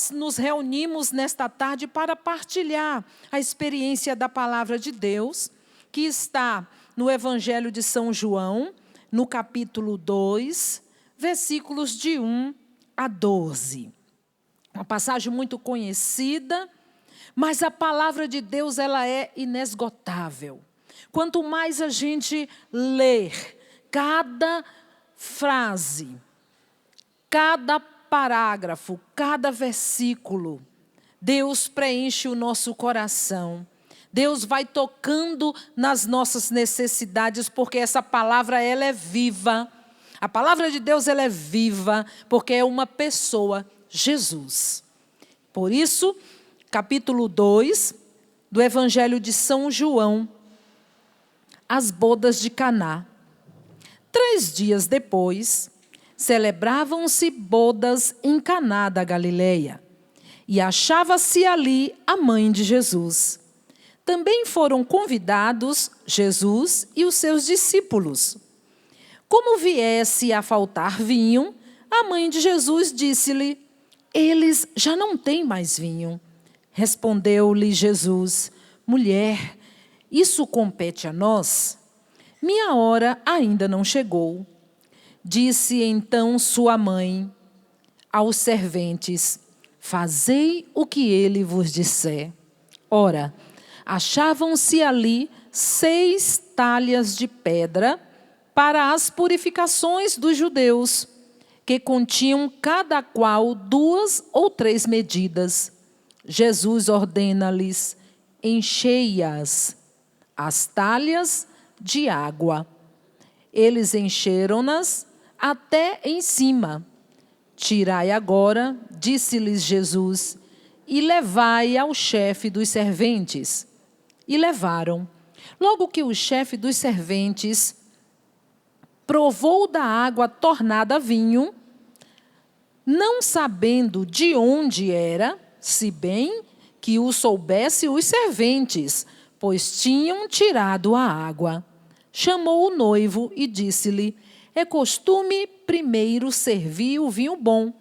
nós nos reunimos nesta tarde para partilhar a experiência da palavra de Deus, que está no Evangelho de São João, no capítulo 2, versículos de 1 a 12. Uma passagem muito conhecida, mas a palavra de Deus ela é inesgotável. Quanto mais a gente ler cada frase, cada parágrafo, cada versículo, Deus preenche o nosso coração. Deus vai tocando nas nossas necessidades, porque essa palavra ela é viva. A palavra de Deus ela é viva, porque é uma pessoa, Jesus. Por isso, capítulo 2 do Evangelho de São João, as bodas de Caná. 3 dias depois, celebravam-se bodas em Caná da Galileia, e achava-se ali a mãe de Jesus. Também foram convidados Jesus e os seus discípulos. Como viesse a faltar vinho, a mãe de Jesus disse-lhe: eles já não têm mais vinho. Respondeu-lhe Jesus: mulher, isso compete a nós? Minha hora ainda não chegou. Disse então sua mãe aos serventes: fazei o que ele vos disser. Ora, achavam-se ali 6 talhas de pedra para as purificações dos judeus, que continham cada qual 2 ou 3 medidas. Jesus ordena-lhes: enchei-as, as talhas, de água. Eles encheram-nas até em cima. Tirai agora, disse-lhes Jesus, e levai ao chefe dos serventes. E levaram. Logo que o chefe dos serventes provou da água tornada vinho, não sabendo de onde era, se bem que o soubesse os serventes, pois tinham tirado a água. Chamou o noivo e disse-lhe: é costume primeiro servir o vinho bom,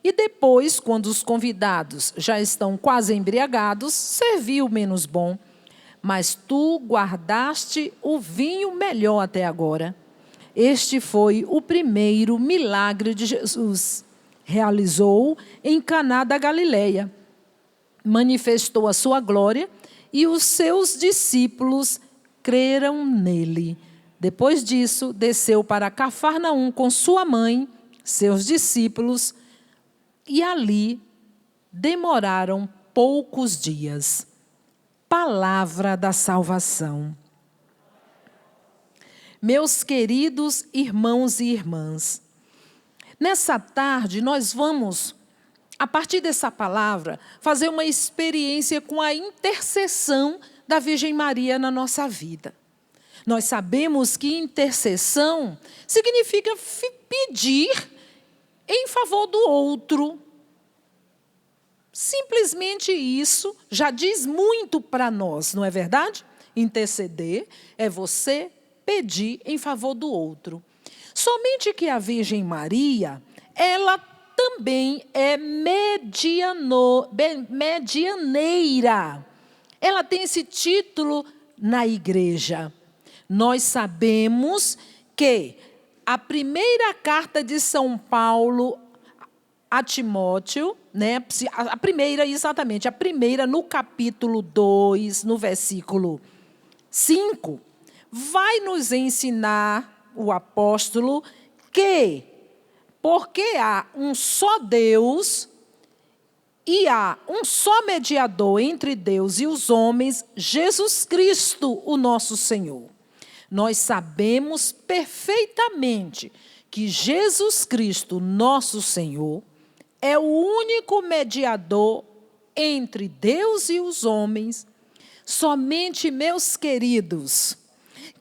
e depois, quando os convidados já estão quase embriagados, servir o menos bom. Mas tu guardaste o vinho melhor até agora. Este foi o primeiro milagre de Jesus. Realizou em Caná da Galileia. Manifestou a sua glória e os seus discípulos creram nele. Depois disso, desceu para Cafarnaum com sua mãe, seus discípulos, e ali demoraram poucos dias. Palavra da salvação. Meus queridos irmãos e irmãs, nessa tarde nós vamos, a partir dessa palavra, fazer uma experiência com a intercessão da Virgem Maria na nossa vida. Nós sabemos que intercessão significa pedir em favor do outro. Simplesmente isso já diz muito para nós, não é verdade? Interceder é você pedir em favor do outro. Somente que a Virgem Maria, ela também é medianeira. Ela tem esse título na igreja. Nós sabemos que a primeira carta de São Paulo a Timóteo, né, a primeira no capítulo 2, no versículo 5, vai nos ensinar o apóstolo que, porque há um só Deus e há um só mediador entre Deus e os homens, Jesus Cristo, o nosso Senhor. Nós sabemos perfeitamente que Jesus Cristo, nosso Senhor, é o único mediador entre Deus e os homens. Somente, meus queridos,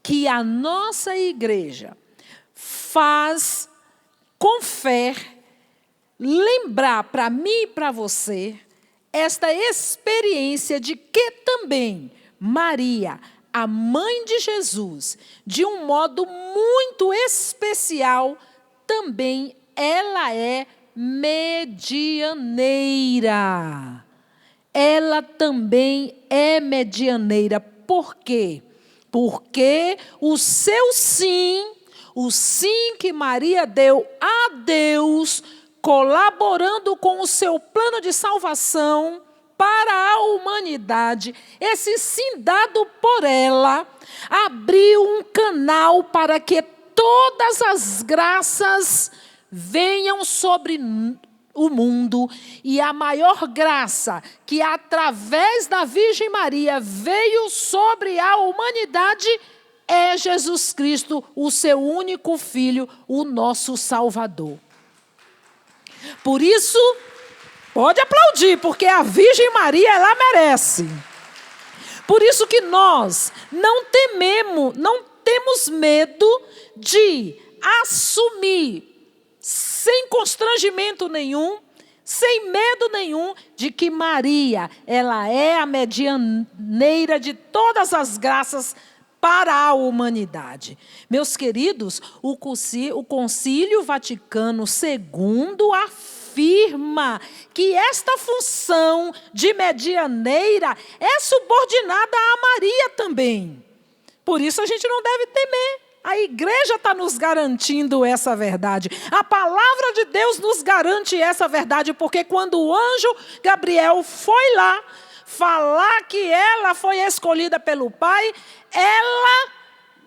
que a nossa igreja faz com fé lembrar para mim e para você esta experiência de que também Maria, a mãe de Jesus, de um modo muito especial, também ela é medianeira. Ela também é medianeira. Por quê? Porque o seu sim, o sim que Maria deu a Deus, colaborando com o seu plano de salvação para a humanidade, esse sim dado por ela, abriu um canal para que todas as graças venham sobre o mundo, e a maior graça que através da Virgem Maria veio sobre a humanidade é Jesus Cristo, o seu único Filho, o nosso Salvador. Por isso, pode aplaudir, porque a Virgem Maria, ela merece. Por isso que nós não temos medo de assumir, sem constrangimento nenhum, sem medo nenhum, de que Maria, ela é a medianeira de todas as graças para a humanidade. Meus queridos, o Concílio Vaticano II afirma que esta função de medianeira é subordinada a Maria também. Por isso a gente não deve temer. A igreja está nos garantindo essa verdade. A palavra de Deus nos garante essa verdade, porque quando o anjo Gabriel foi lá falar que ela foi escolhida pelo Pai, ela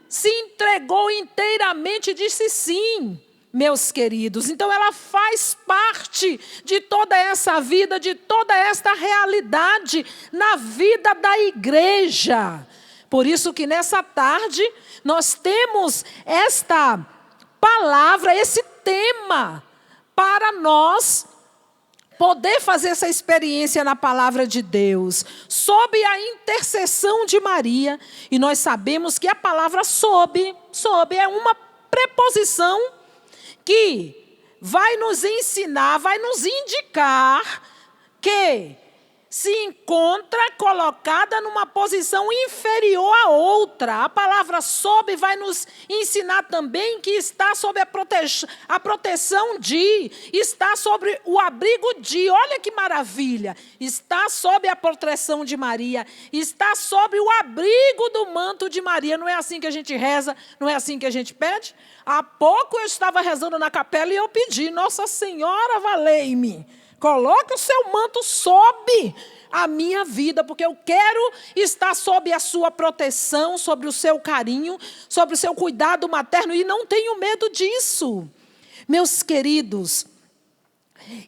se entregou inteiramente e disse sim, meus queridos. Então ela faz parte de toda essa vida, de toda esta realidade na vida da igreja. Por isso que nessa tarde nós temos esta palavra, esse tema, para nós poder fazer essa experiência na palavra de Deus, sob a intercessão de Maria. E nós sabemos que a palavra sob é uma preposição que vai nos ensinar, vai nos indicar que se encontra colocada numa posição inferior à outra. A palavra sob vai nos ensinar também que está sob a proteção de, está sobre o abrigo de, olha que maravilha, está sob a proteção de Maria, está sob o abrigo do manto de Maria. Não é assim que a gente reza, não é assim que a gente pede? Há pouco eu estava rezando na capela e eu pedi: Nossa Senhora, valei-me, coloque o seu manto sob a minha vida, porque eu quero estar sob a sua proteção, sobre o seu carinho, sobre o seu cuidado materno, e não tenho medo disso, meus queridos.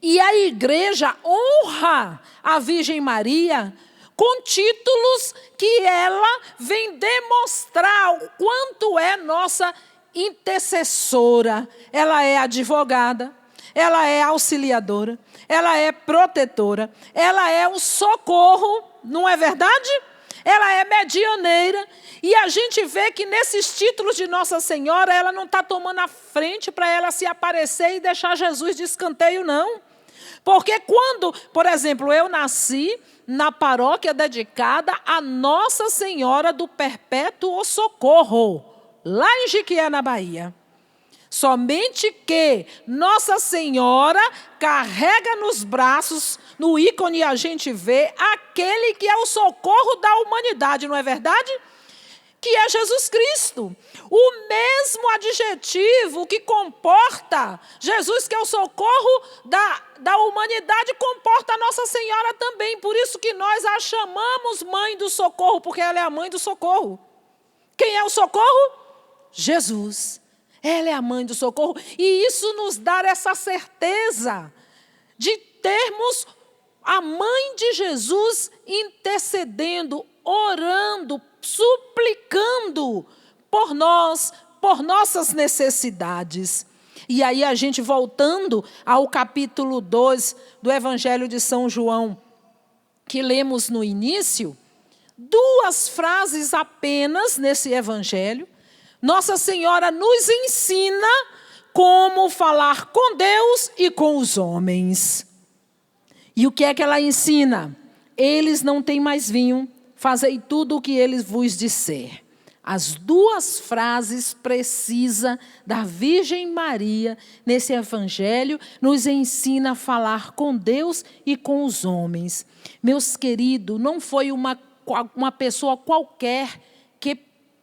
E a igreja honra a Virgem Maria com títulos que ela vem demonstrar o quanto é nossa intercessora. Ela é advogada, ela é auxiliadora, ela é protetora, ela é um socorro, não é verdade? Ela é medianeira. E a gente vê que nesses títulos de Nossa Senhora, ela não está tomando a frente para ela se aparecer e deixar Jesus de escanteio, não. Porque quando, por exemplo, eu nasci na paróquia dedicada a Nossa Senhora do Perpétuo Socorro, lá em Jiquié, na Bahia. Somente que Nossa Senhora carrega nos braços, no ícone a gente vê, aquele que é o socorro da humanidade, não é verdade? Que é Jesus Cristo. O mesmo adjetivo que comporta Jesus, que é o socorro da humanidade, comporta a Nossa Senhora também. Por isso que nós a chamamos Mãe do Socorro, porque ela é a Mãe do Socorro. Quem é o socorro? Jesus. Ela é a Mãe do Socorro. E isso nos dá essa certeza de termos a Mãe de Jesus intercedendo, orando, suplicando por nós, por nossas necessidades. E aí a gente voltando ao capítulo 2 do Evangelho de São João, que lemos no início, 2 frases apenas nesse Evangelho. Nossa Senhora nos ensina como falar com Deus e com os homens. E o que é que ela ensina? Eles não têm mais vinho, fazei tudo o que eles vos disser. As duas frases precisas da Virgem Maria nesse evangelho nos ensina a falar com Deus e com os homens. Meus queridos, não foi uma pessoa qualquer que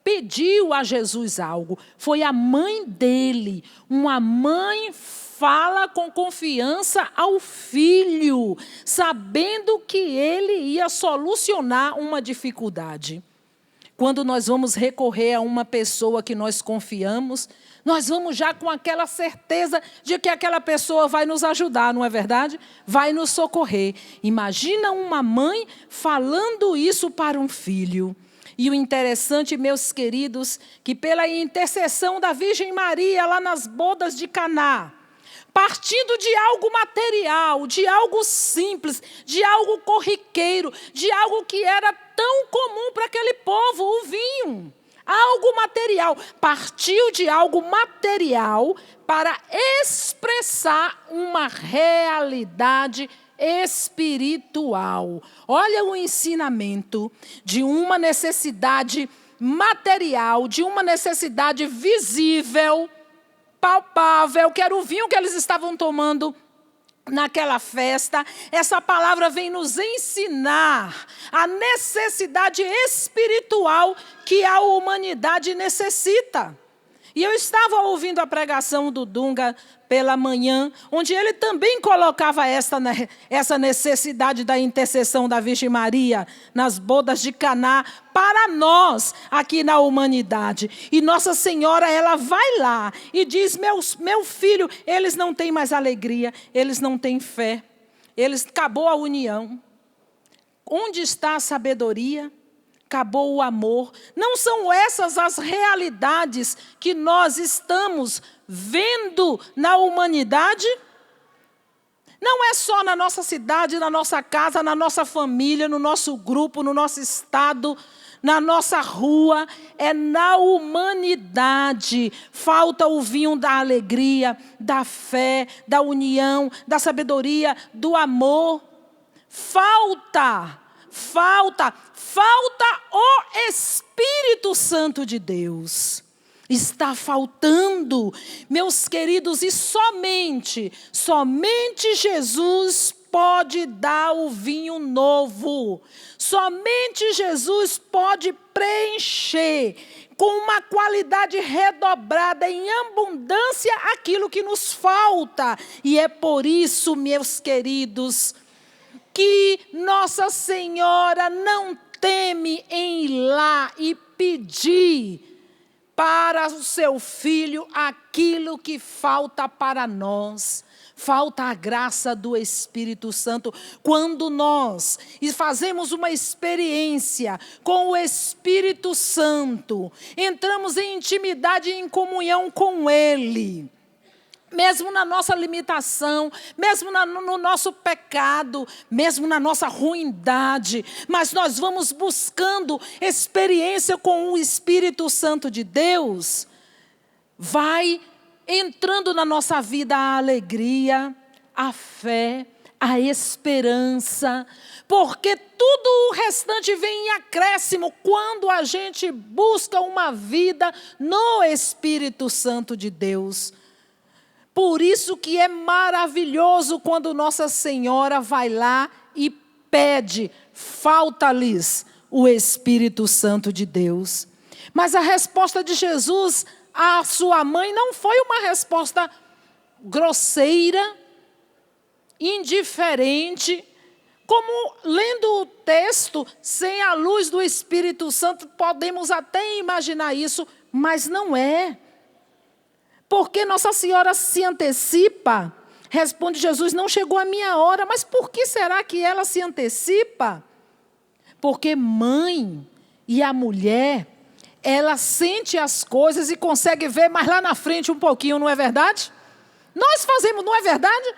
pediu a Jesus algo. Foi a mãe dele. Uma mãe fala com confiança ao filho, sabendo que ele ia solucionar uma dificuldade. Quando nós vamos recorrer a uma pessoa que nós confiamos, nós vamos já com aquela certeza de que aquela pessoa vai nos ajudar, não é verdade? Vai nos socorrer. Imagina uma mãe falando isso para um filho. E o interessante, meus queridos, que pela intercessão da Virgem Maria, lá nas bodas de Caná, partindo de algo material, de algo simples, de algo corriqueiro, de algo que era tão comum para aquele povo, o vinho. Algo material. Partiu de algo material para expressar uma realidade espiritual. Olha o ensinamento de uma necessidade material, de uma necessidade visível, palpável, que era o vinho que eles estavam tomando naquela festa. Essa palavra vem nos ensinar a necessidade espiritual que a humanidade necessita. E eu estava ouvindo a pregação do Dunga pela manhã, onde ele também colocava essa necessidade da intercessão da Virgem Maria nas bodas de Caná para nós aqui na humanidade. E Nossa Senhora, ela vai lá e diz: meu filho, eles não têm mais alegria, eles não têm fé, acabou a união. Onde está a sabedoria? Acabou o amor. Não são essas as realidades que nós estamos vendo na humanidade? Não é só na nossa cidade, na nossa casa, na nossa família, no nosso grupo, no nosso estado, na nossa rua. É na humanidade. Falta o vinho da alegria, da fé, da união, da sabedoria, do amor. Falta o Espírito Santo de Deus. Está faltando, meus queridos, e somente Jesus pode dar o vinho novo. Somente Jesus pode preencher com uma qualidade redobrada, em abundância, aquilo que nos falta. E é por isso, meus queridos, que Nossa Senhora não teme em ir lá e pedir para o seu filho aquilo que falta para nós. Falta a graça do Espírito Santo. Quando nós fazemos uma experiência com o Espírito Santo, entramos em intimidade e em comunhão com Ele. Mesmo na nossa limitação, mesmo no nosso pecado, mesmo na nossa ruindade, mas nós vamos buscando experiência com o Espírito Santo de Deus, vai entrando na nossa vida a alegria, a fé, a esperança, porque tudo o restante vem em acréscimo quando a gente busca uma vida no Espírito Santo de Deus. Por isso que é maravilhoso quando Nossa Senhora vai lá e pede, falta-lhes o Espírito Santo de Deus. Mas a resposta de Jesus à sua mãe não foi uma resposta grosseira, indiferente. Como lendo o texto, sem a luz do Espírito Santo, podemos até imaginar isso, mas não é. Porque Nossa Senhora se antecipa, responde Jesus: não chegou a minha hora. Mas por que será que ela se antecipa? Porque mãe e a mulher, ela sente as coisas e consegue ver mais lá na frente um pouquinho, não é verdade? Nós fazemos, não é verdade?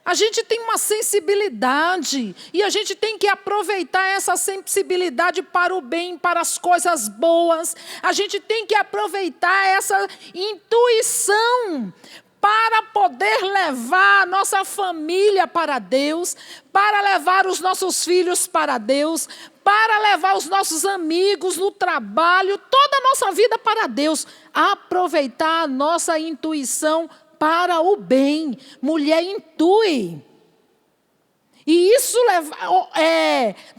A gente tem uma sensibilidade e a gente tem que aproveitar essa sensibilidade para o bem, para as coisas boas. A gente tem que aproveitar essa intuição para poder levar a nossa família para Deus, para levar os nossos filhos para Deus, para levar os nossos amigos no trabalho, toda a nossa vida para Deus. Aproveitar a nossa intuição para o bem. Mulher intui. E isso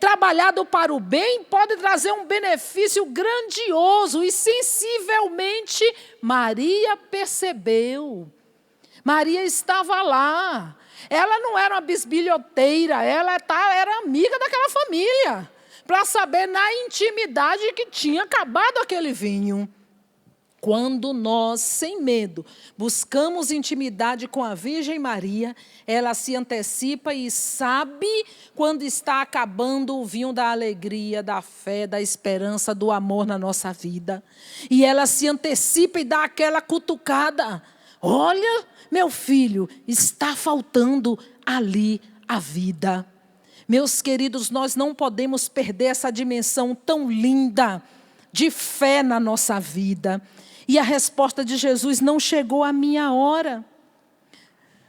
trabalhado para o bem pode trazer um benefício grandioso. E sensivelmente Maria percebeu. Maria estava lá. Ela não era uma bisbilhoteira, ela era amiga daquela família. Para saber na intimidade que tinha acabado aquele vinho. Quando nós, sem medo, buscamos intimidade com a Virgem Maria, ela se antecipa e sabe quando está acabando o vinho da alegria, da fé, da esperança, do amor na nossa vida. E ela se antecipa e dá aquela cutucada. Olha, meu filho, está faltando ali a vida. Meus queridos, nós não podemos perder essa dimensão tão linda de fé na nossa vida. E a resposta de Jesus: não chegou a minha hora.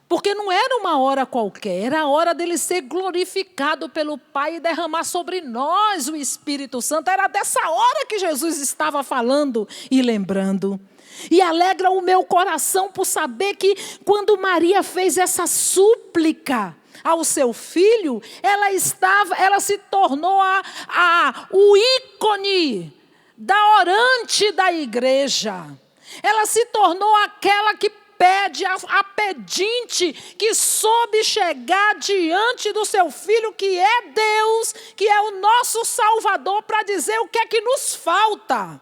Porque não era uma hora qualquer, era a hora dele ser glorificado pelo Pai e derramar sobre nós o Espírito Santo. Era dessa hora que Jesus estava falando e lembrando. E alegra o meu coração por saber que quando Maria fez essa súplica ao seu filho, ela se tornou o ícone da orante da igreja. Ela se tornou aquela que pede, a pedinte, que soube chegar diante do seu filho, que é Deus, que é o nosso Salvador, para dizer o que é que nos falta.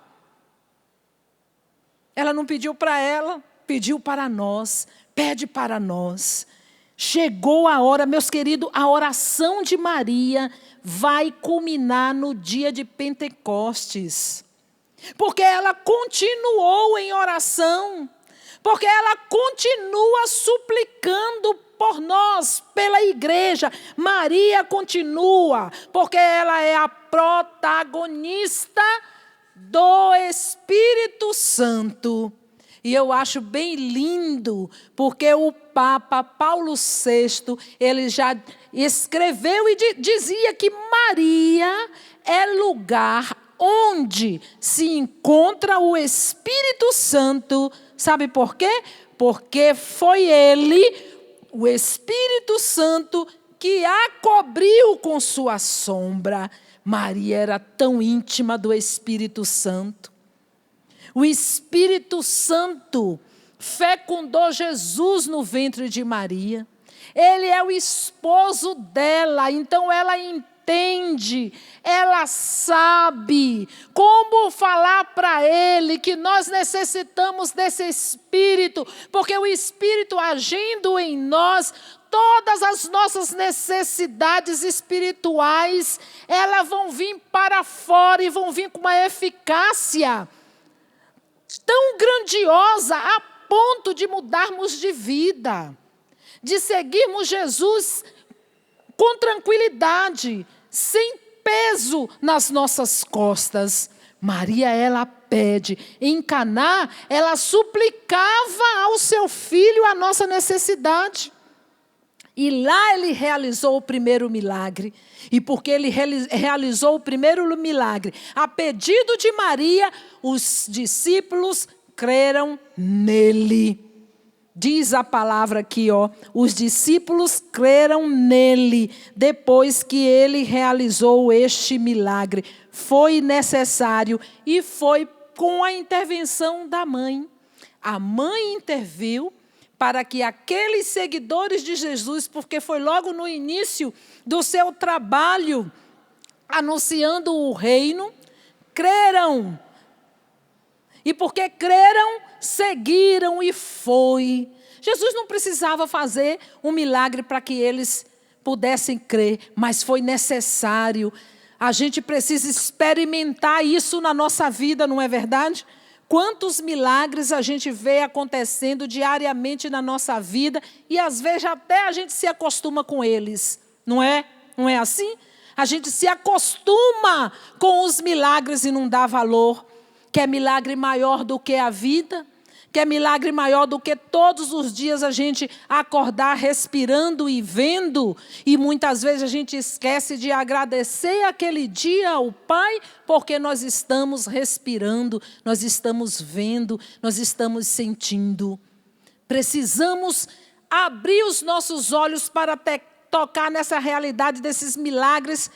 Ela não pediu para ela, pediu para nós, pede para nós. Chegou a hora, meus queridos, a oração de Maria vai culminar no dia de Pentecostes. Porque ela continuou em oração. Porque ela continua suplicando por nós, pela igreja. Maria continua, porque ela é a protagonista do Espírito Santo. E eu acho bem lindo, porque o Papa Paulo VI, ele já escreveu e dizia que Maria é lugar onde se encontra o Espírito Santo. Sabe por quê? Porque foi ele, o Espírito Santo, que a cobriu com sua sombra. Maria era tão íntima do Espírito Santo. O Espírito Santo fecundou Jesus no ventre de Maria. Ele é o esposo dela, então ela entende, ela sabe como falar para ele que nós necessitamos desse Espírito, porque o Espírito agindo em nós, todas as nossas necessidades espirituais, elas vão vir para fora e vão vir com uma eficácia tão grandiosa a ponto de mudarmos de vida, de seguirmos Jesus com tranquilidade, sem peso nas nossas costas. Maria, ela pede. Em Caná, ela suplicava ao seu filho a nossa necessidade. E lá ele realizou o primeiro milagre. E porque ele realizou o primeiro milagre, a pedido de Maria, os discípulos creram nele. Diz a palavra aqui, os discípulos creram nele, depois que ele realizou este milagre. Foi necessário e foi com a intervenção da mãe. A mãe interviu para que aqueles seguidores de Jesus, porque foi logo no início do seu trabalho, anunciando o reino, creram. E porque creram, seguiram e foi. Jesus não precisava fazer um milagre para que eles pudessem crer, mas foi necessário. A gente precisa experimentar isso na nossa vida, não é verdade? Quantos milagres a gente vê acontecendo diariamente na nossa vida e às vezes até a gente se acostuma com eles, não é? Não é assim? A gente se acostuma com os milagres e não dá valor. Quer milagre maior do que a vida? Quer milagre maior do que todos os dias a gente acordar respirando e vendo? E muitas vezes a gente esquece de agradecer aquele dia ao Pai, porque nós estamos respirando, nós estamos vendo, nós estamos sentindo. Precisamos abrir os nossos olhos para tocar nessa realidade desses milagres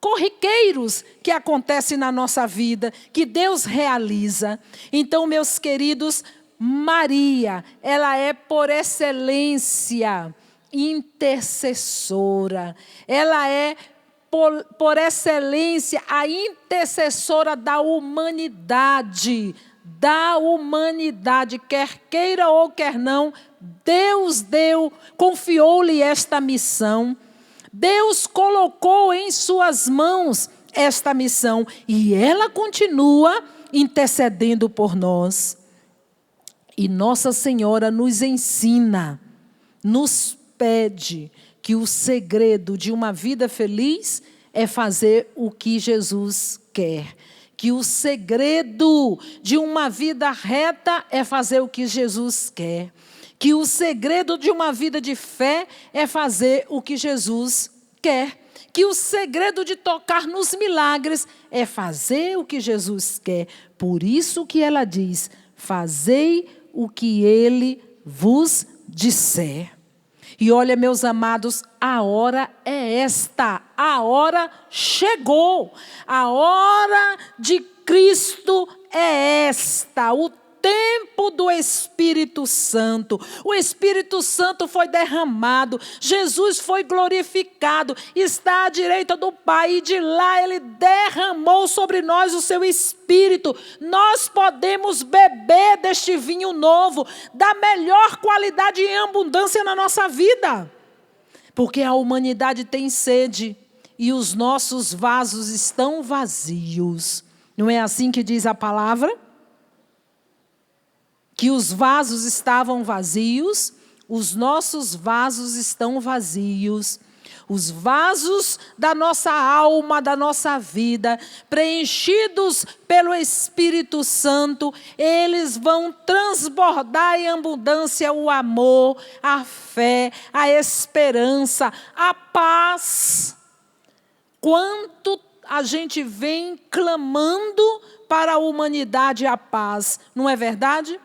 corriqueiros que acontecem na nossa vida, que Deus realiza. Então, meus queridos, Maria, ela é por excelência intercessora. Ela é por excelência a intercessora da humanidade. Da humanidade, quer queira ou quer não, Deus confiou-lhe esta missão. Deus colocou em suas mãos esta missão e ela continua intercedendo por nós. E Nossa Senhora nos ensina, nos pede que o segredo de uma vida feliz é fazer o que Jesus quer. Que o segredo de uma vida reta é fazer o que Jesus quer. Que o segredo de uma vida de fé é fazer o que Jesus quer. Que o segredo de tocar nos milagres é fazer o que Jesus quer. Por isso que ela diz, fazei o que Ele vos disser. E olha, meus amados, a hora é esta. A hora chegou. A hora de Cristo é esta. O tempo do Espírito Santo. O Espírito Santo foi derramado. Jesus foi glorificado. Está à direita do Pai. E de lá Ele derramou sobre nós o seu Espírito. Nós podemos beber deste vinho novo, da melhor qualidade e abundância na nossa vida. Porque a humanidade tem sede e os nossos vasos estão vazios. Não é assim que diz a palavra? Que os vasos estavam vazios, os nossos vasos estão vazios. Os vasos da nossa alma, da nossa vida, preenchidos pelo Espírito Santo, eles vão transbordar em abundância o amor, a fé, a esperança, a paz. Quanto a gente vem clamando para a humanidade a paz, não é verdade?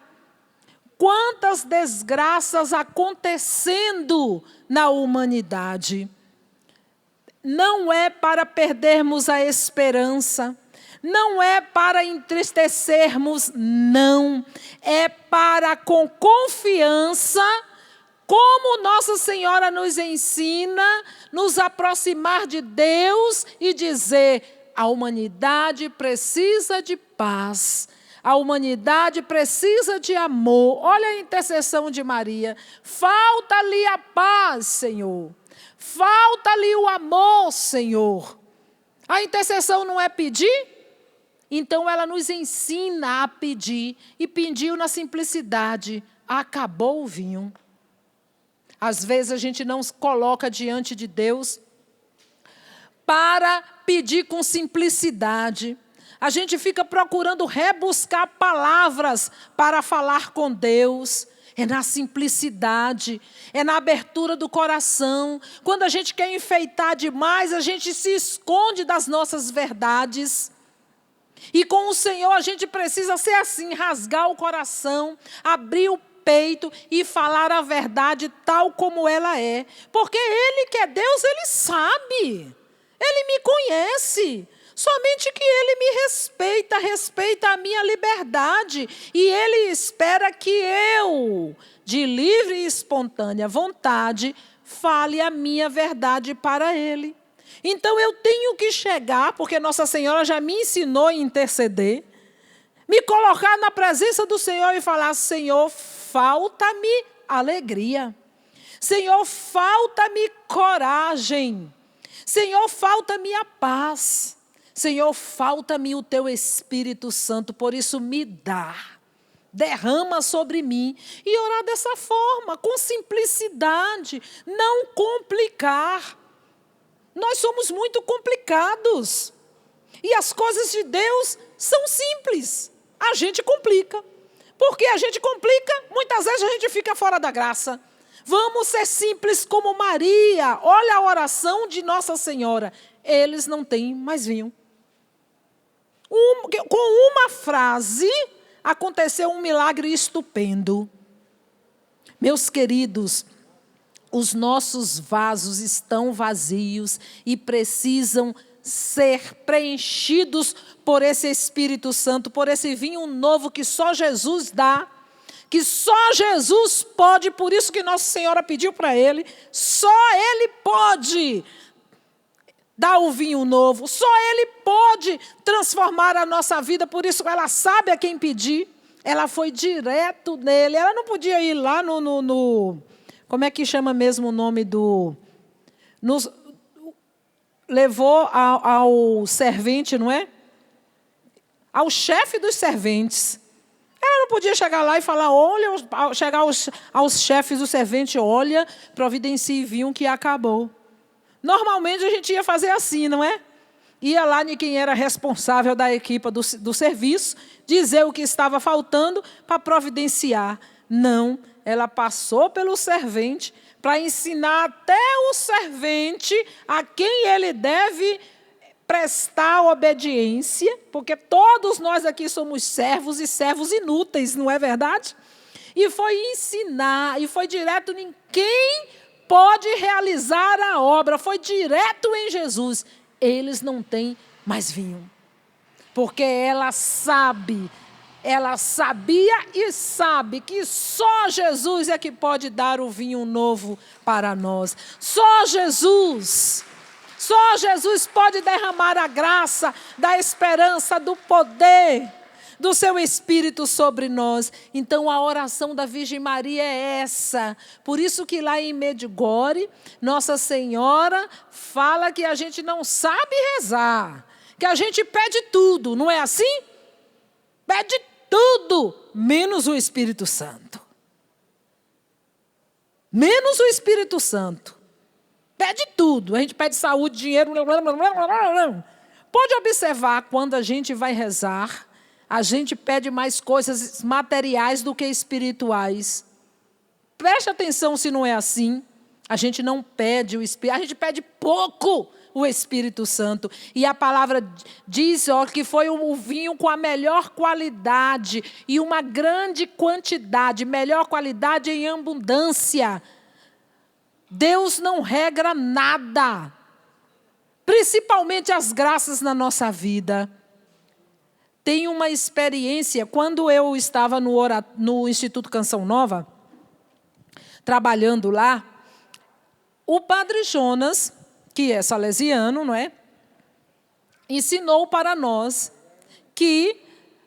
Quantas desgraças acontecendo na humanidade. Não é para perdermos a esperança, não é para entristecermos, não. É para, com confiança, como Nossa Senhora nos ensina, nos aproximar de Deus e dizer, a humanidade precisa de paz. A humanidade precisa de amor. Olha a intercessão de Maria. Falta-lhe a paz, Senhor. Falta-lhe o amor, Senhor. A intercessão não é pedir? Então ela nos ensina a pedir. E pediu na simplicidade. Acabou o vinho. Às vezes a gente não se coloca diante de Deus para pedir com simplicidade. A gente fica procurando rebuscar palavras para falar com Deus. É na simplicidade, é na abertura do coração. Quando a gente quer enfeitar demais, a gente se esconde das nossas verdades. E com o Senhor a gente precisa ser assim, rasgar o coração, abrir o peito e falar a verdade tal como ela é. Porque Ele que é Deus, Ele sabe. Ele me conhece. Somente que Ele me respeita a minha liberdade. E Ele espera que eu, de livre e espontânea vontade, fale a minha verdade para Ele. Então eu tenho que chegar, porque Nossa Senhora já me ensinou a interceder, me colocar na presença do Senhor e falar, Senhor, falta-me alegria. Senhor, falta-me coragem. Senhor, falta-me a paz. Senhor, falta-me o Teu Espírito Santo, por isso me dá, derrama sobre mim. E orar dessa forma, com simplicidade, não complicar. Nós somos muito complicados. E as coisas de Deus são simples, a gente complica. Porque a gente complica, muitas vezes a gente fica fora da graça. Vamos ser simples como Maria. Olha a oração de Nossa Senhora. Eles não têm mais vinho. Com uma frase, aconteceu um milagre estupendo. Meus queridos, os nossos vasos estão vazios e precisam ser preenchidos por esse Espírito Santo, por esse vinho novo que só Jesus dá, que só Jesus pode, por isso que Nossa Senhora pediu para ele, só Ele pode dar o vinho novo, só Ele pode transformar a nossa vida, por isso ela sabe a quem pedir, ela foi direto nele, ela não podia ir lá no como é que chama mesmo o nome do... levou ao servente, não é? Ao chefe dos serventes. Ela não podia chegar lá e falar, olha, chegar aos chefes do servente, olha, providencie vinho que acabou. Normalmente a gente ia fazer assim, não é? Ia lá de quem era responsável da equipe do serviço, dizer o que estava faltando para providenciar. Não, ela passou pelo servente para ensinar até o servente a quem ele deve prestar obediência, porque todos nós aqui somos servos e servos inúteis, não é verdade? E foi ensinar, e foi direto em quem pode realizar a obra, foi direto em Jesus. Eles não têm mais vinho, porque ela sabia e sabe que só Jesus é que pode dar o vinho novo para nós. Só Jesus pode derramar a graça, da esperança, do poder, do seu Espírito sobre nós. Então a oração da Virgem Maria é essa. Por isso que lá em Medjugorje, Nossa Senhora fala que a gente não sabe rezar, que a gente pede tudo, não é assim? Pede tudo, menos o Espírito Santo. Menos o Espírito Santo. Pede tudo, a gente pede saúde, dinheiro. Pode observar, quando a gente vai rezar, a gente pede mais coisas materiais do que espirituais. Preste atenção se não é assim. A gente não pede o Espírito, a gente pede pouco o Espírito Santo. E a palavra diz que foi um vinho com a melhor qualidade e uma grande quantidade, melhor qualidade em abundância. Deus não regra nada, principalmente as graças na nossa vida. Tem uma experiência, quando eu estava no Instituto Canção Nova, trabalhando lá, o Padre Jonas, que é salesiano, não é? Ensinou para nós que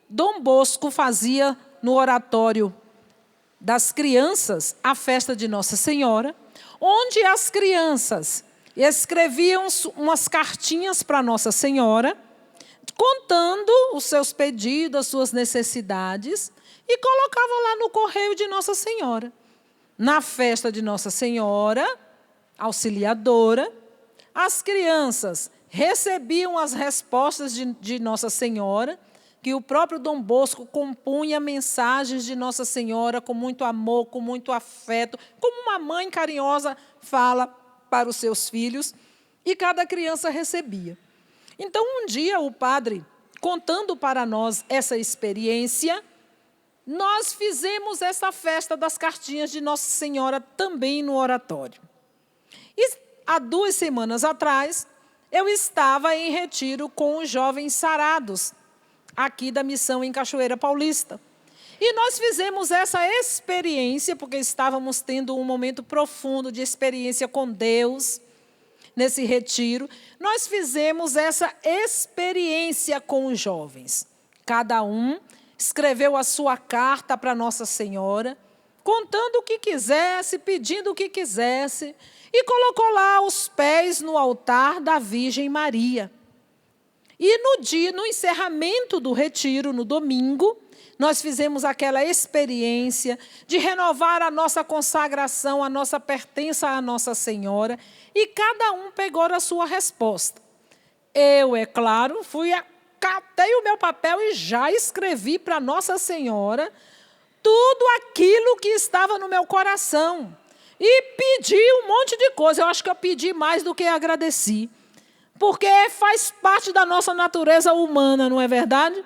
Dom Bosco fazia no oratório das crianças a festa de Nossa Senhora, onde as crianças escreviam umas cartinhas para Nossa Senhora, contando os seus pedidos, as suas necessidades, e colocavam lá no correio de Nossa Senhora. Na festa de Nossa Senhora Auxiliadora, as crianças recebiam as respostas de Nossa Senhora, que o próprio Dom Bosco compunha mensagens de Nossa Senhora com muito amor, com muito afeto, como uma mãe carinhosa fala para os seus filhos, e cada criança recebia. Então, um dia, o padre, contando para nós essa experiência, nós fizemos essa festa das cartinhas de Nossa Senhora também no oratório. E há 2 semanas atrás, eu estava em retiro com os jovens sarados, aqui da missão em Cachoeira Paulista. E nós fizemos essa experiência, porque estávamos tendo um momento profundo de experiência com Deus, nesse retiro. Nós fizemos essa experiência com os jovens. Cada um escreveu a sua carta para Nossa Senhora, contando o que quisesse, pedindo o que quisesse, e colocou lá os pés no altar da Virgem Maria. E no encerramento do retiro, no domingo, nós fizemos aquela experiência de renovar a nossa consagração, a nossa pertença à Nossa Senhora, e cada um pegou a sua resposta. Eu, é claro, catei o meu papel e já escrevi para Nossa Senhora tudo aquilo que estava no meu coração. E pedi um monte de coisa. Eu acho que eu pedi mais do que agradeci. Porque faz parte da nossa natureza humana, não é verdade?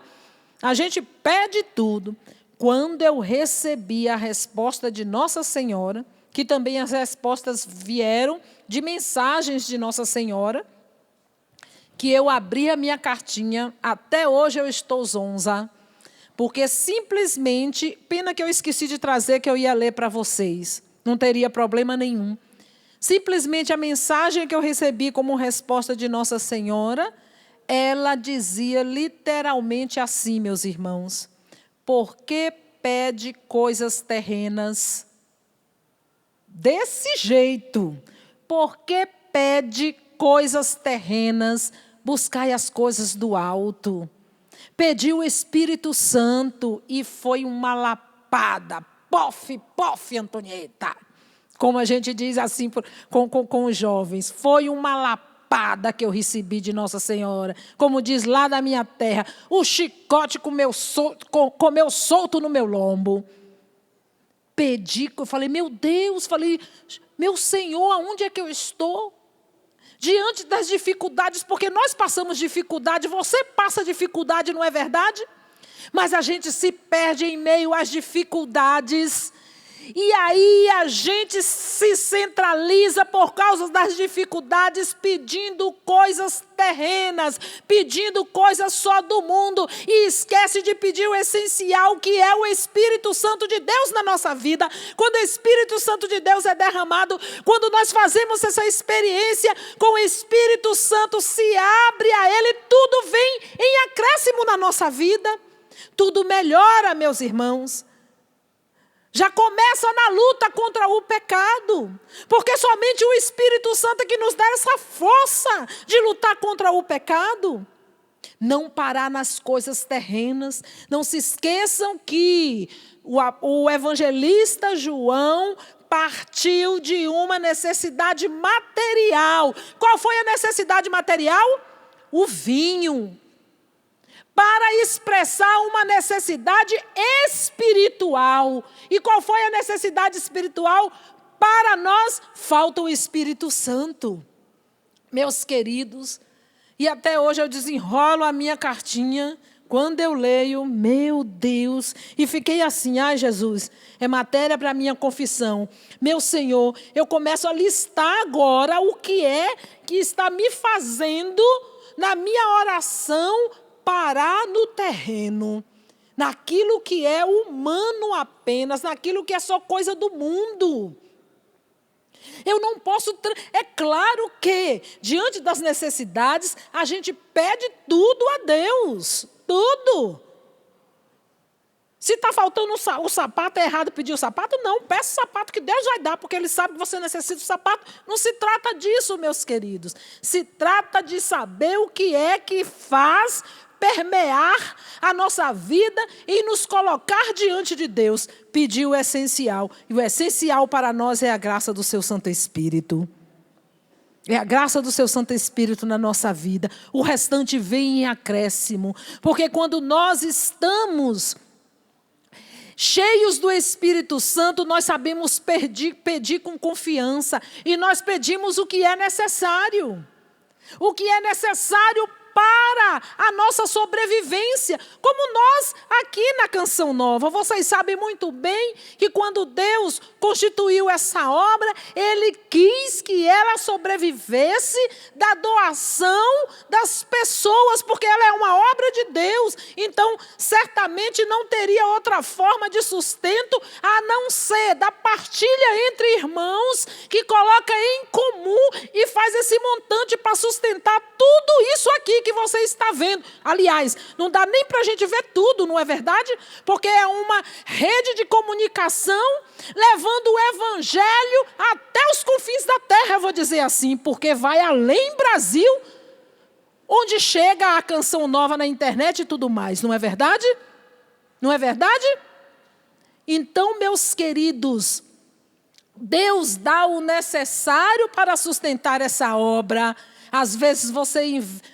A gente pede tudo. Quando eu recebi a resposta de Nossa Senhora, que também as respostas vieram de mensagens de Nossa Senhora, que eu abri a minha cartinha, até hoje eu estou zonza, porque simplesmente, pena que eu esqueci de trazer, que eu ia ler para vocês, não teria problema nenhum. Simplesmente a mensagem que eu recebi como resposta de Nossa Senhora, ela dizia literalmente assim, meus irmãos: por que pede coisas terrenas? Desse jeito. Por que pede coisas terrenas? Buscai as coisas do alto. Pediu o Espírito Santo e foi uma lapada. Pof, pof, Antonieta. Como a gente diz assim com os jovens. Foi uma lapada que eu recebi de Nossa Senhora. Como diz lá da minha terra, o chicote comeu solto no meu lombo. Pedi, eu falei, meu Deus, meu Senhor, aonde é que eu estou? Diante das dificuldades, porque nós passamos dificuldade, você passa dificuldade, não é verdade? Mas a gente se perde em meio às dificuldades. E aí a gente se centraliza por causa das dificuldades, pedindo coisas terrenas, pedindo coisas só do mundo, e esquece de pedir o essencial, que é o Espírito Santo de Deus na nossa vida. Quando o Espírito Santo de Deus é derramado, quando nós fazemos essa experiência com o Espírito Santo, se abre a Ele, tudo vem em acréscimo na nossa vida, tudo melhora, meus irmãos. Já começa na luta contra o pecado, porque somente o Espírito Santo é que nos dá essa força de lutar contra o pecado. Não parar nas coisas terrenas. Não se esqueçam que o evangelista João partiu de uma necessidade material. Qual foi a necessidade material? O vinho. Para expressar uma necessidade espiritual. E qual foi a necessidade espiritual? Para nós, falta o Espírito Santo. Meus queridos, e até hoje eu desenrolo a minha cartinha, quando eu leio, meu Deus, e fiquei assim, ai Jesus, é matéria para a minha confissão. Meu Senhor, eu começo a listar agora o que é que está me fazendo, na minha oração, parar no terreno, naquilo que é humano apenas, naquilo que é só coisa do mundo. Eu não posso... É claro que, diante das necessidades, a gente pede tudo a Deus. Tudo. Se está faltando o sapato, é errado pedir o sapato? Não, peça o sapato que Deus vai dar, porque Ele sabe que você necessita do sapato. Não se trata disso, meus queridos. Se trata de saber o que é que faz permear a nossa vida e nos colocar diante de Deus. Pedir o essencial. E o essencial para nós é a graça do Seu Santo Espírito. É a graça do Seu Santo Espírito na nossa vida. O restante vem em acréscimo. Porque quando nós estamos cheios do Espírito Santo, nós sabemos pedir com confiança. E nós pedimos o que é necessário. O que é necessário para a nossa sobrevivência, como nós aqui na Canção Nova. Vocês sabem muito bem que quando Deus constituiu essa obra, Ele quis que ela sobrevivesse da doação das pessoas, porque ela é uma obra de Deus. Então, certamente não teria outra forma de sustento a não ser da partilha entre irmãos, que coloca em comum e faz esse montante para sustentar tudo isso aqui que você está vendo. Aliás, não dá nem para a gente ver tudo, não é verdade? Porque é uma rede de comunicação levando o evangelho até os confins da terra, eu vou dizer assim, porque vai além Brasil, onde chega a Canção Nova na internet e tudo mais, não é verdade? Não é verdade? Então, meus queridos, Deus dá o necessário para sustentar essa obra. Às vezes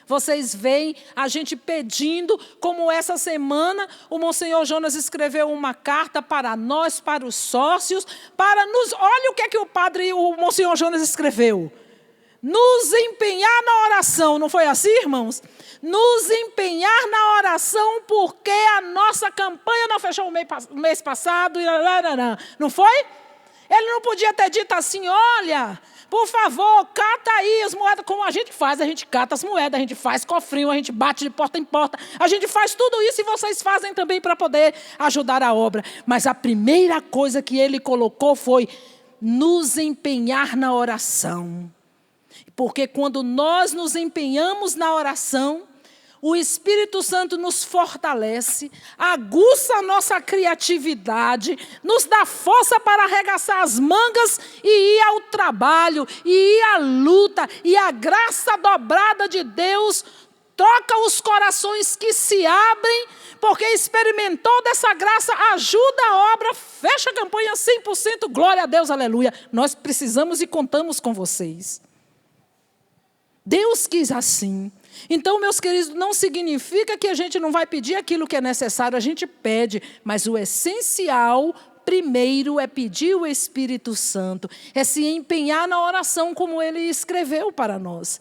vocês veem a gente pedindo, como essa semana o Monsenhor Jonas escreveu uma carta para nós, para os sócios, olha o que o Monsenhor Jonas escreveu. Nos empenhar na oração, não foi assim, irmãos? Nos empenhar na oração, porque a nossa campanha não fechou o mês passado, não foi? Ele não podia ter dito assim, olha, por favor, cata aí as moedas, como a gente faz, a gente cata as moedas, a gente faz cofrinho, a gente bate de porta em porta, a gente faz tudo isso e vocês fazem também para poder ajudar a obra. Mas a primeira coisa que ele colocou foi nos empenhar na oração. Porque quando nós nos empenhamos na oração, o Espírito Santo nos fortalece, aguça a nossa criatividade, nos dá força para arregaçar as mangas e ir ao trabalho, e ir à luta, e a graça dobrada de Deus toca os corações que se abrem, porque experimentou dessa graça, ajuda a obra, fecha a campanha 100%, glória a Deus, aleluia. Nós precisamos e contamos com vocês. Deus quis assim. Então, meus queridos, não significa que a gente não vai pedir aquilo que é necessário, a gente pede, mas o essencial, primeiro, é pedir o Espírito Santo, é se empenhar na oração, como ele escreveu para nós.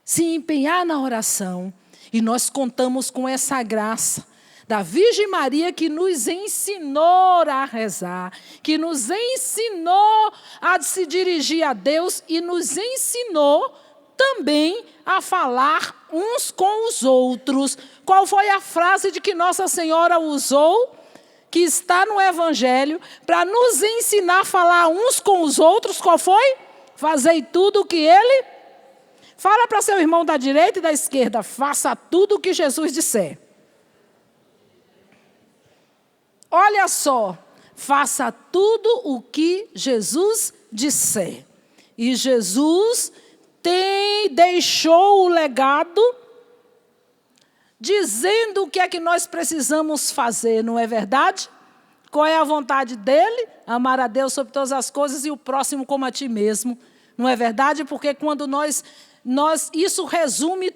Se empenhar na oração, e nós contamos com essa graça da Virgem Maria, que nos ensinou a rezar, que nos ensinou a se dirigir a Deus e nos ensinou também a falar uns com os outros. Qual foi a frase de que Nossa Senhora usou, que está no Evangelho, para nos ensinar a falar uns com os outros? Qual foi? Fazei tudo o que ele... Fala para seu irmão da direita e da esquerda, faça tudo o que Jesus disser. Olha só, faça tudo o que Jesus disser. E Jesus deixou o legado dizendo o que é que nós precisamos fazer, não é verdade? Qual é a vontade dele? Amar a Deus sobre todas as coisas e o próximo como a ti mesmo. Não é verdade? Porque quando isso resume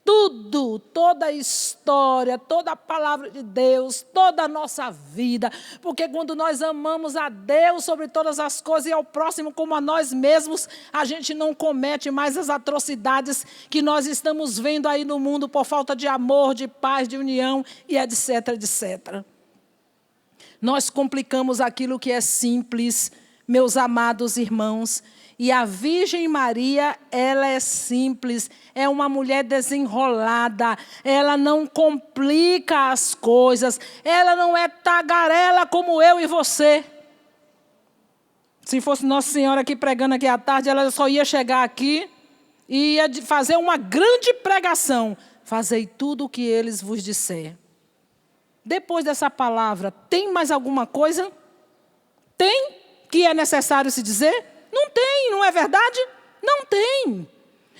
tudo, toda a história, toda a palavra de Deus, toda a nossa vida. Porque quando nós amamos a Deus sobre todas as coisas e ao próximo como a nós mesmos, a gente não comete mais as atrocidades que nós estamos vendo aí no mundo por falta de amor, de paz, de união e etc, etc. Nós complicamos aquilo que é simples, meus amados irmãos. E a Virgem Maria, ela é simples, é uma mulher desenrolada, ela não complica as coisas, ela não é tagarela como eu e você. Se fosse Nossa Senhora aqui pregando aqui à tarde, ela só ia chegar aqui e ia fazer uma grande pregação. Fazei tudo o que eles vos disser. Depois dessa palavra, tem mais alguma coisa? Tem que é necessário se dizer? Não tem, não é verdade? Não tem.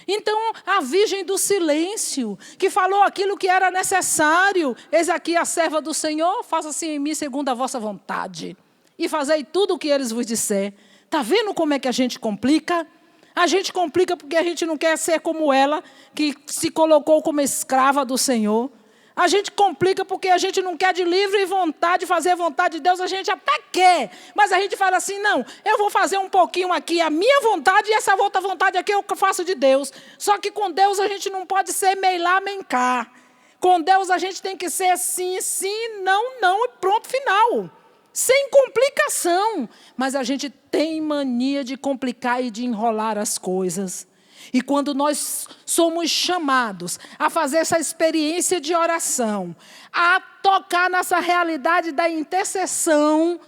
Então, a Virgem do Silêncio, que falou aquilo que era necessário, eis aqui a serva do Senhor, faça-se em mim segundo a vossa vontade. E fazei tudo o que eles vos disser. Está vendo como é que a gente complica? A gente complica porque a gente não quer ser como ela, que se colocou como escrava do Senhor. A gente complica porque a gente não quer de livre vontade fazer a vontade de Deus, a gente até quer. Mas a gente fala assim, não, eu vou fazer um pouquinho aqui a minha vontade e essa outra vontade aqui eu faço de Deus. Só que com Deus a gente não pode ser meio lá, meio cá. Com Deus a gente tem que ser sim, sim, não, não e pronto, final. Sem complicação. Mas a gente tem mania de complicar e de enrolar as coisas. E quando nós somos chamados a fazer essa experiência de oração, a tocar nessa realidade da intercessão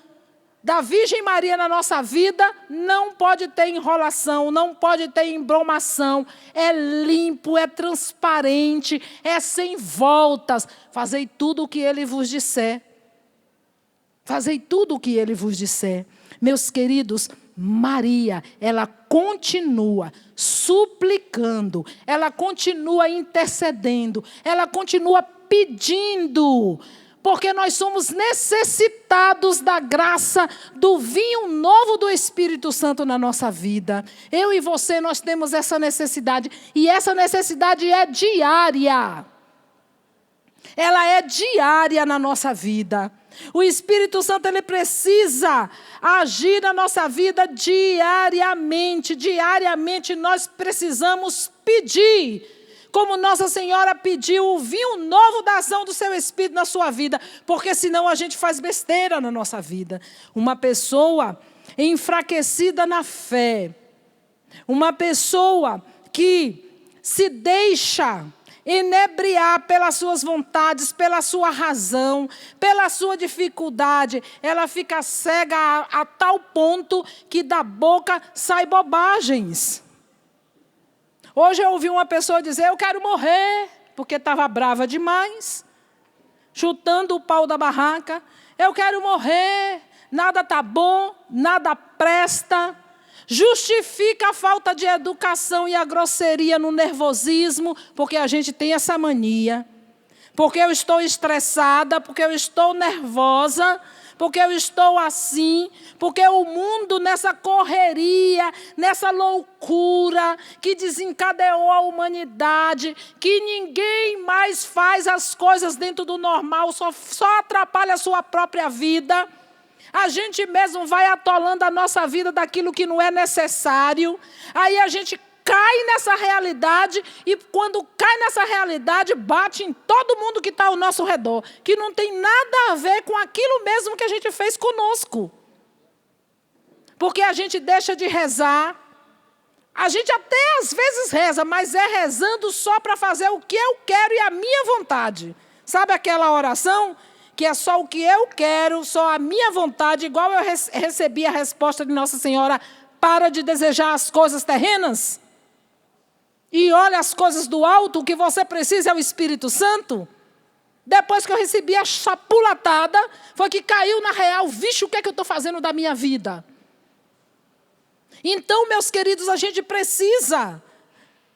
da Virgem Maria na nossa vida, não pode ter enrolação, não pode ter embromação. É limpo, é transparente, é sem voltas. Fazei tudo o que ele vos disser. Fazei tudo o que ele vos disser. Meus queridos, Maria, ela continua suplicando, ela continua intercedendo, ela continua pedindo Porque nós somos necessitados da graça, do vinho novo do Espírito Santo na nossa vida. Eu e você, nós temos essa necessidade. E essa necessidade é diária. Ela é diária na nossa vida. O Espírito Santo, ele precisa agir na nossa vida diariamente. Diariamente nós precisamos pedir. Como Nossa Senhora pediu o vinho novo da ação do seu Espírito na sua vida, porque senão a gente faz besteira na nossa vida. Uma pessoa enfraquecida na fé, uma pessoa que se deixa inebriar pelas suas vontades, pela sua razão, pela sua dificuldade, ela fica cega a tal ponto que da boca sai bobagens. Hoje eu ouvi uma pessoa dizer, eu quero morrer, porque estava brava demais, chutando o pau da barraca. Eu quero morrer, nada está bom, nada presta. Justifica a falta de educação e a grosseria no nervosismo, porque a gente tem essa mania. Porque eu estou estressada, porque eu estou nervosa, porque eu estou assim, porque o mundo nessa correria, nessa loucura que desencadeou a humanidade, que ninguém mais faz as coisas dentro do normal, só atrapalha a sua própria vida. A gente mesmo vai atolando a nossa vida daquilo que não é necessário. Aí a gente cai nessa realidade e quando cai nessa realidade bate em todo mundo que está ao nosso redor, que não tem nada a ver com aquilo mesmo que a gente fez conosco. Porque a gente deixa de rezar, a gente até às vezes reza, mas é rezando só para fazer o que eu quero e a minha vontade. Sabe aquela oração que é só o que eu quero, só a minha vontade, igual eu recebi a resposta de Nossa Senhora, para de desejar as coisas terrenas? E olha as coisas do alto, o que você precisa é o Espírito Santo. Depois que eu recebi a chapulatada, foi que caiu na real, vixe, o que é que eu estou fazendo da minha vida? Então, meus queridos, a gente precisa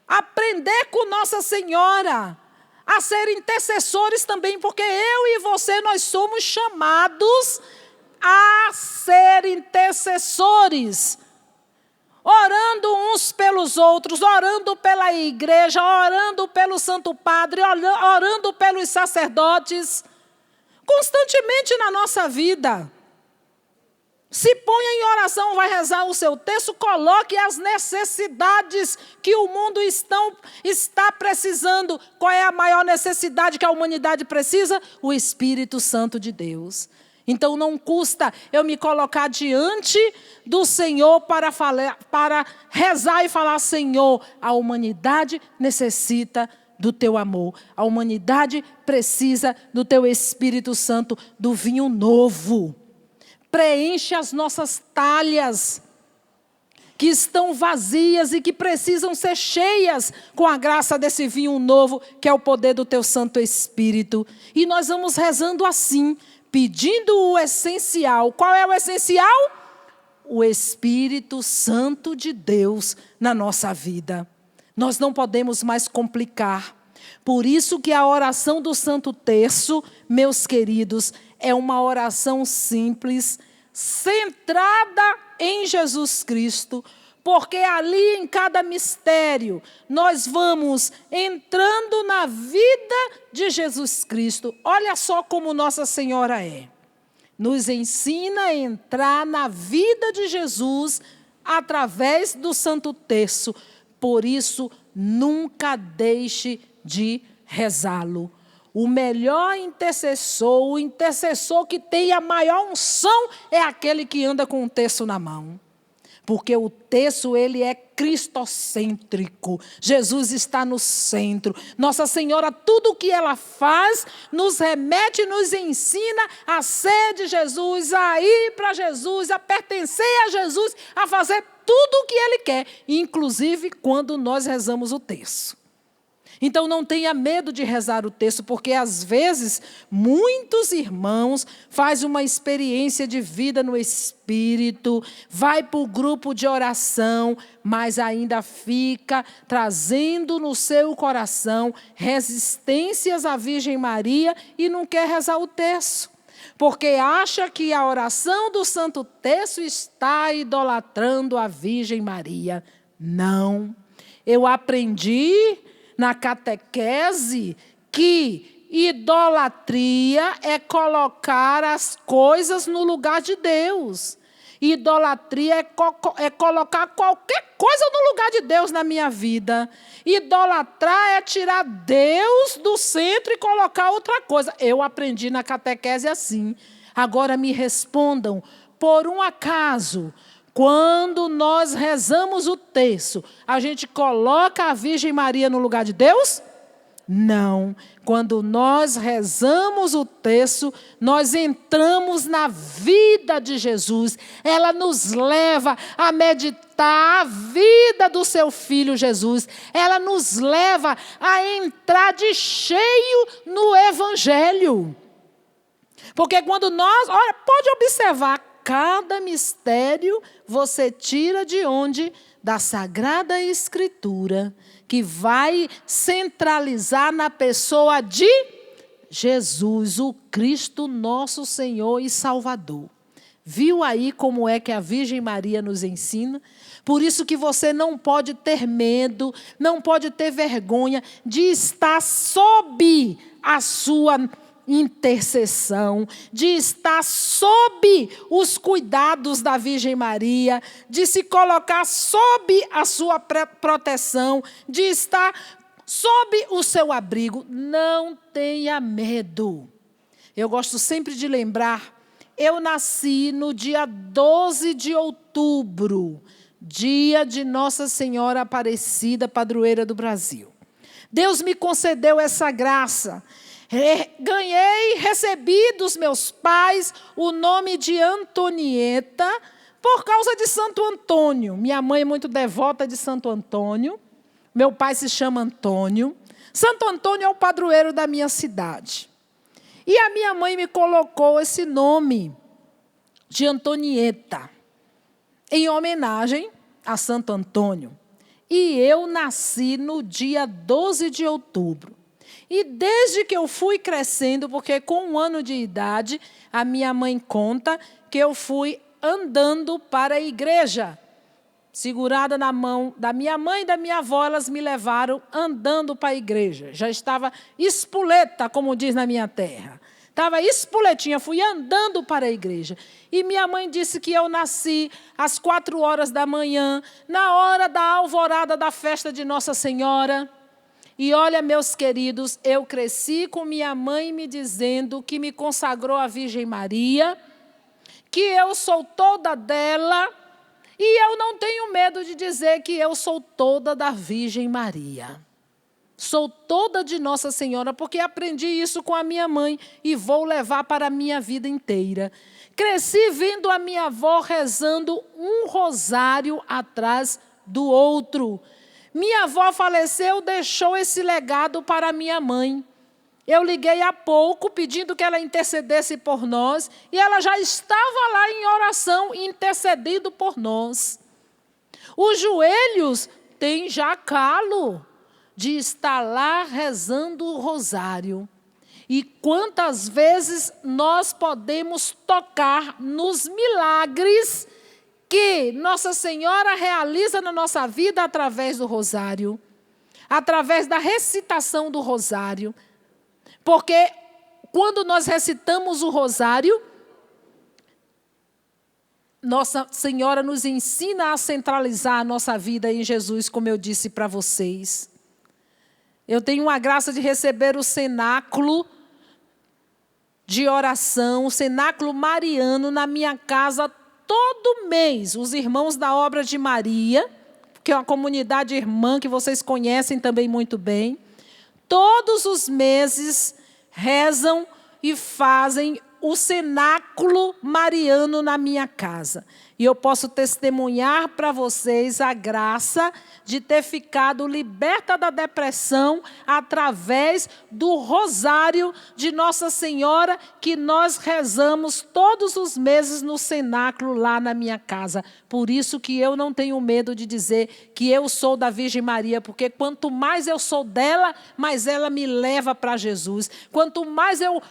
aprender com Nossa Senhora a ser intercessores também, porque eu e você, nós somos chamados a ser intercessores. Orando uns pelos outros, orando pela igreja, orando pelo Santo Padre, orando pelos sacerdotes, constantemente na nossa vida. Se ponha em oração, vai rezar o seu texto, coloque as necessidades que o mundo está precisando. Qual é a maior necessidade que a humanidade precisa? O Espírito Santo de Deus. Então não custa eu me colocar diante do Senhor para rezar e falar, Senhor, a humanidade necessita do teu amor. A humanidade precisa do teu Espírito Santo, do vinho novo. Preenche as nossas talhas que estão vazias e que precisam ser cheias com a graça desse vinho novo, que é o poder do teu Santo Espírito. E nós vamos rezando assim, pedindo o essencial. Qual é o essencial? O Espírito Santo de Deus na nossa vida. Nós não podemos mais complicar. Por isso que a oração do Santo Terço, meus queridos, é uma oração simples, centrada em Jesus Cristo, porque ali em cada mistério nós vamos entrando na vida de Jesus Cristo. Olha só como Nossa Senhora é. Nos ensina a entrar na vida de Jesus através do Santo Terço. Por isso, nunca deixe de rezá-lo. O melhor intercessor, o intercessor que tem a maior unção, é aquele que anda com o terço na mão. Porque o terço, ele é cristocêntrico. Jesus está no centro. Nossa Senhora, tudo o que ela faz, nos remete, nos ensina a ser de Jesus, a ir para Jesus, a pertencer a Jesus, a fazer tudo o que Ele quer, inclusive quando nós rezamos o terço. Então não tenha medo de rezar o texto, porque às vezes muitos irmãos fazem uma experiência de vida no Espírito, vai para o grupo de oração, mas ainda fica trazendo no seu coração resistências à Virgem Maria e não quer rezar o texto. Porque acha que a oração do Santo Terço está idolatrando a Virgem Maria. Não. Eu aprendi na catequese que idolatria é colocar as coisas no lugar de Deus. Idolatria é colocar qualquer coisa no lugar de Deus na minha vida. Idolatrar é tirar Deus do centro e colocar outra coisa. Eu aprendi na catequese assim. Agora me respondam, por um acaso, quando nós rezamos o terço, a gente coloca a Virgem Maria no lugar de Deus? Não. Quando nós rezamos o terço, nós entramos na vida de Jesus. Ela nos leva a meditar a vida do seu Filho Jesus. Ela nos leva a entrar de cheio no Evangelho. Porque quando nós... Olha, pode observar, cada mistério você tira de onde? Da Sagrada Escritura, que vai centralizar na pessoa de Jesus, o Cristo nosso Senhor e Salvador. Viu aí como é que a Virgem Maria nos ensina? Por isso que você não pode ter medo, não pode ter vergonha de estar sob a sua intercessão, de estar sob os cuidados da Virgem Maria, de se colocar sob a sua proteção, de estar sob o seu abrigo. Não tenha medo. Eu gosto sempre de lembrar, eu nasci no dia 12 de outubro, dia de Nossa Senhora Aparecida, padroeira do Brasil. Deus me concedeu essa graça. Ganhei, recebi dos meus pais o nome de Antonieta por causa de Santo Antônio. Minha mãe é muito devota de Santo Antônio. Meu pai se chama Antônio. Santo Antônio é o padroeiro da minha cidade. E a minha mãe me colocou esse nome de Antonieta em homenagem a Santo Antônio. E eu nasci no dia 12 de outubro. E desde que eu fui crescendo, porque com 1 ano de idade, a minha mãe conta que eu fui andando para a igreja. Segurada na mão da minha mãe e da minha avó, elas me levaram andando para a igreja. Já estava espoleta, como diz na minha terra. Estava espoletinha, fui andando para a igreja. E minha mãe disse que eu nasci às 4 horas da manhã, na hora da alvorada da festa de Nossa Senhora. E olha, meus queridos, eu cresci com minha mãe me dizendo que me consagrou à Virgem Maria, que eu sou toda dela, e eu não tenho medo de dizer que eu sou toda da Virgem Maria. Sou toda de Nossa Senhora, porque aprendi isso com a minha mãe e vou levar para a minha vida inteira. Cresci vendo a minha avó rezando um rosário atrás do outro. Minha avó faleceu, deixou esse legado para minha mãe. Eu liguei há pouco pedindo que ela intercedesse por nós e ela já estava lá em oração intercedendo por nós. Os joelhos têm já calo de estar lá rezando o rosário. E quantas vezes nós podemos tocar nos milagres que Nossa Senhora realiza na nossa vida através do rosário, através da recitação do rosário. Porque quando nós recitamos o rosário, Nossa Senhora nos ensina a centralizar a nossa vida em Jesus, como eu disse para vocês. Eu tenho a graça de receber o cenáculo de oração, o cenáculo mariano na minha casa todo mês. Os irmãos da Obra de Maria, que é uma comunidade irmã que vocês conhecem também muito bem, todos os meses rezam e fazem o cenáculo mariano na minha casa. E eu posso testemunhar para vocês a graça de ter ficado liberta da depressão através do rosário de Nossa Senhora, que nós rezamos todos os meses no cenáculo lá na minha casa. Por isso que eu não tenho medo de dizer que eu sou da Virgem Maria, porque quanto mais eu sou dela, mais ela me leva para Jesus. Quanto mais eu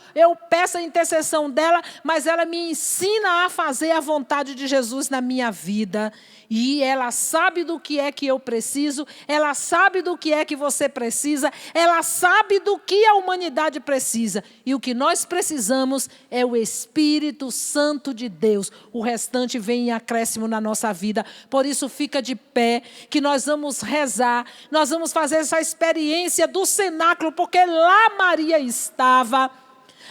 peço a intercessão dela, mais ela me ensina a fazer a vontade de Jesus na minha vida. E ela sabe do que é que eu preciso, ela sabe do que é que você precisa, ela sabe do que a humanidade precisa. E o que nós precisamos é o Espírito Santo de Deus. O restante vem em acréscimo na nossa vida. Por isso, fica de pé, que nós vamos rezar, nós vamos fazer essa experiência do cenáculo, porque lá Maria estava.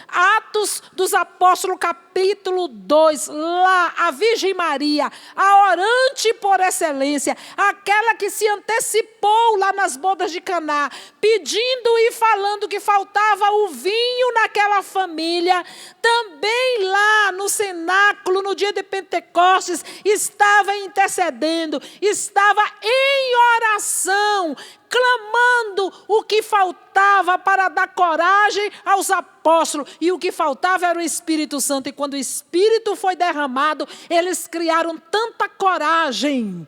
Atos dos Apóstolos, capítulo 2, lá a Virgem Maria, a orante por excelência, aquela que se antecipou lá nas bodas de Caná, pedindo e falando que faltava o vinho naquela família, também lá no cenáculo, no dia de Pentecostes, estava intercedendo, estava em oração, clamando o que faltava para dar coragem aos apóstolos. E o que faltava era o Espírito Santo. E quando o Espírito foi derramado, eles criaram tanta coragem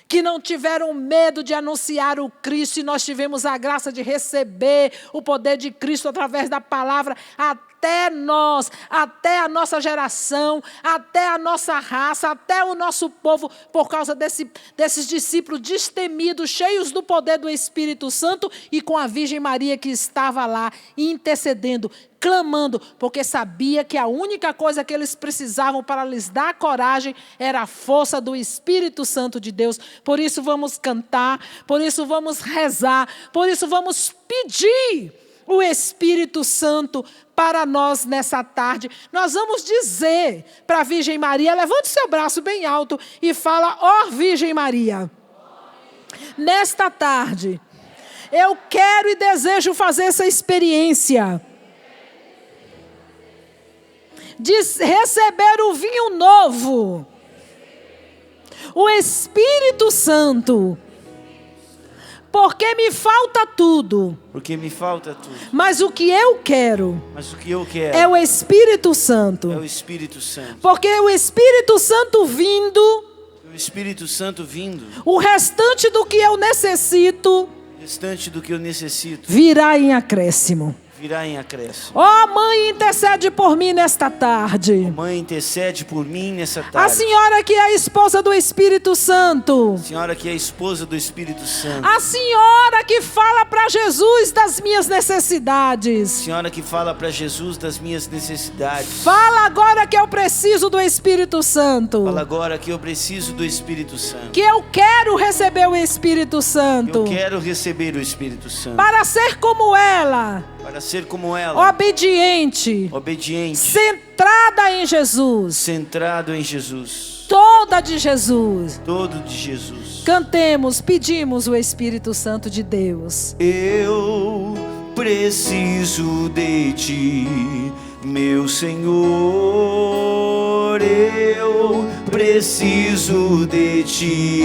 que não tiveram medo de anunciar o Cristo. E nós tivemos a graça de receber o poder de Cristo através da palavra. Até nós, até a nossa geração, até a nossa raça, até o nosso povo, por causa desses discípulos destemidos, cheios do poder do Espírito Santo e com a Virgem Maria que estava lá intercedendo, clamando, porque sabia que a única coisa que eles precisavam para lhes dar coragem era a força do Espírito Santo de Deus. Por isso vamos cantar, por isso vamos rezar, por isso vamos pedir o Espírito Santo para nós nessa tarde. Nós vamos dizer para a Virgem Maria, levante seu braço bem alto e fala: ó Virgem Maria, nesta tarde, eu quero e desejo fazer essa experiência de receber o vinho novo, o Espírito Santo, porque me falta tudo. Porque me falta tudo. Mas o que eu quero, é o Espírito Santo. É o Espírito Santo. Porque o Espírito Santo vindo, O Espírito Santo vindo, o restante do que eu necessito, virá em acréscimo. Virá em acréscimo. Ó Mãe, intercede por mim nesta tarde. Mãe, intercede por mim nessa tarde. A senhora que é a esposa do Espírito Santo. A senhora que é a esposa do Espírito Santo. A senhora que fala para Jesus das minhas necessidades. A senhora que fala para Jesus das minhas necessidades. Fala agora que eu preciso do Espírito Santo. Fala agora que eu preciso do Espírito Santo. Que eu quero receber o Espírito Santo. Eu quero receber o Espírito Santo. Para ser como ela. Para ser como ela. Obediente. Centrada em Jesus. Centrado em Jesus. Toda de Jesus. Todo de Jesus. Cantemos, pedimos o Espírito Santo de Deus. Eu preciso de ti, meu Senhor. Eu preciso de ti.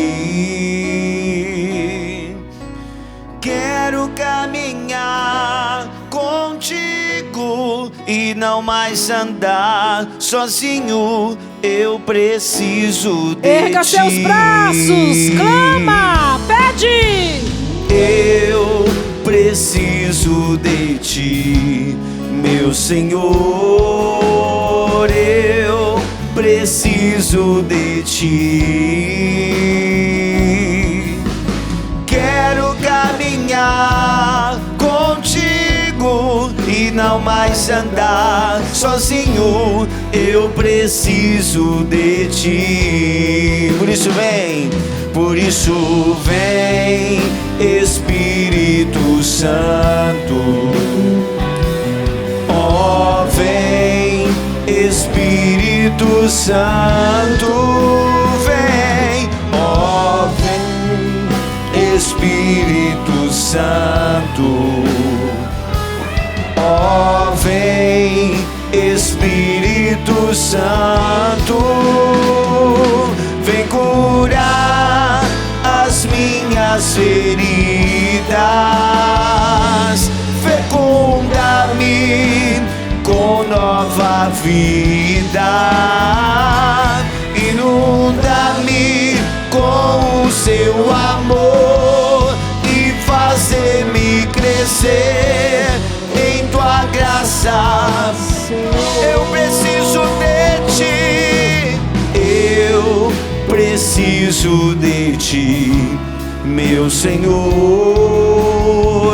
Quero caminhar contigo e não mais andar sozinho. Eu preciso de ti. Erga seus braços, clama, pede. Eu preciso de ti, meu Senhor. Eu preciso de ti. Quero caminhar contigo e não mais andar sozinho. Eu preciso de ti. Por isso vem, Espírito Santo. Oh, vem, Espírito Santo. Vem, oh, vem, Espírito Santo. Oh, vem, Espírito Santo. minhas feridas, fecunda-me com nova vida, inunda-me com o seu amor e fazer-me crescer em tua graça. Eu preciso de ti, eu preciso de ti, meu Senhor.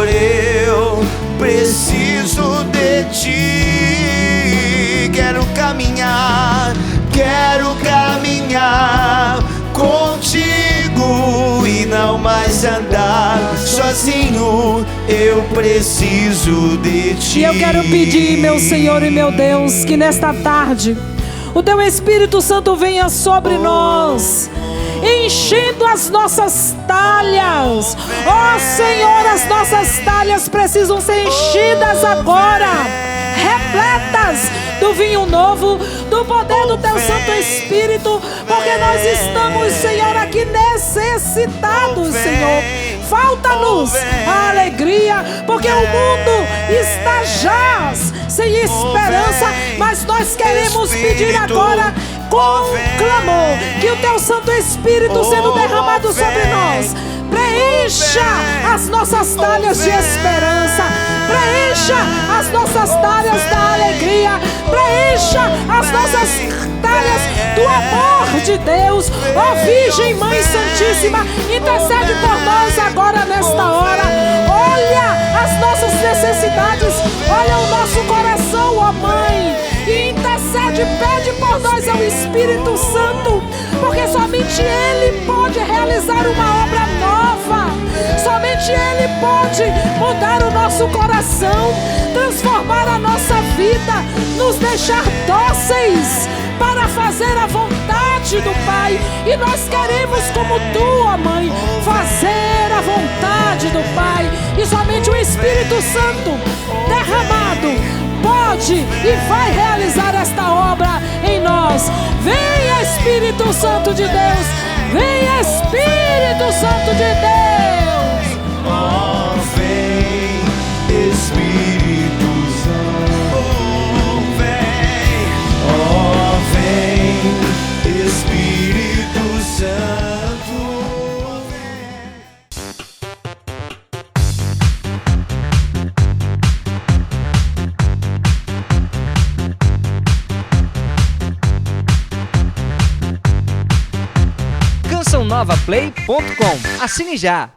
Eu preciso de ti. Quero caminhar contigo e não mais andar sozinho. Eu preciso de ti. E eu quero pedir, meu Senhor e meu Deus, que nesta tarde o teu Espírito Santo venha sobre nós, enchendo as nossas talhas. Ó Senhor, as nossas talhas precisam ser enchidas agora, repletas do vinho novo, do poder do teu Santo Espírito, porque nós estamos, Senhor, aqui necessitados, Senhor. Falta-nos a alegria, porque o mundo está já sem esperança, mas nós queremos pedir agora com clamor que o teu Santo Espírito sendo derramado sobre nós preencha as nossas talhas de esperança, preencha as nossas talhas da alegria, preencha as nossas talhas do amor de Deus. Ó Virgem Mãe Santíssima, intercede por nós agora nesta hora. Olha as nossas necessidades, olha o nosso coração, ó Mãe, e intercede, pede por nós ao Espírito Santo, porque somente Ele pode realizar uma obra nova, somente Ele pode mudar o nosso coração, transformar a nossa vida, nos deixar dóceis para fazer a vontade do Pai. E nós queremos, como Tu, ó Mãe, fazer a vontade do Pai, e somente o Espírito Santo derramado pode e vai realizar esta obra em nós. Venha Espírito Santo de Deus, venha Espírito Santo de Deus. Oh, vem Espírito Santo, vem Espírito Santo, cançãonovaplay.com. Assine já!